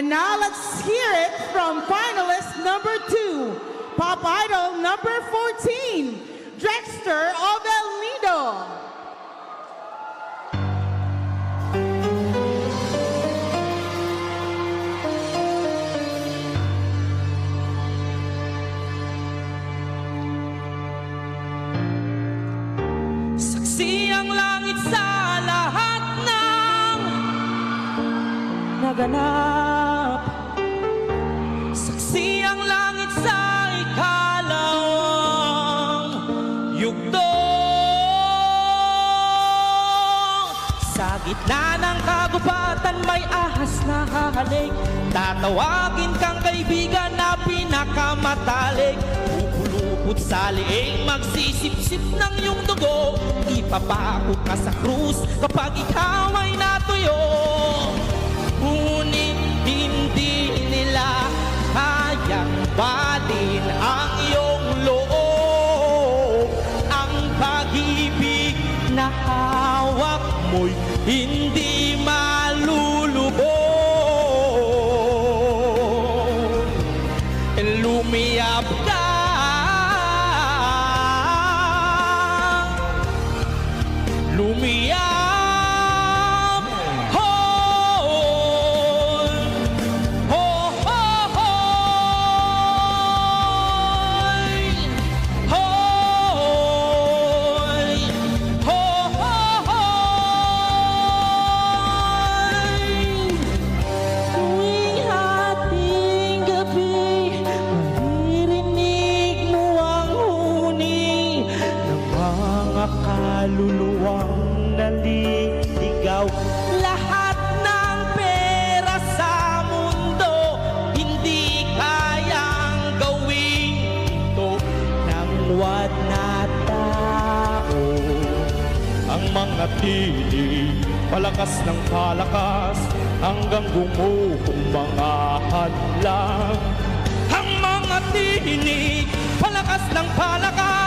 Now let's hear it from finalist number 2, Pop Idol number 14, Dexter of El Nido. Saksi ang langit sa lahat ng naganap. Saksi ang langit sa ikalawang yugto. Sa gitna ng kagubatan may ahas na hahalik. Tatawagin kang kaibigan na pinakamatalik. Pupulupot sa liig, magsisip-sip ng iyong dugo. Ipapako ka sa krus kapag ikaw ay natuyo. Ngunit hindi nila kayang balin ang iyong loob. Ang pag-ibig na hawak mo'y hindi malulubog. Lumiyap ka, lumiyap. Kaluluwang naliligaw. Lahat ng pera sa mundo hindi kayang gawin ito ng wad na tao. Ang mga tinig, palakas ng palakas, hanggang gumuhong mga hadlang. Ang mga tinig, palakas ng palakas,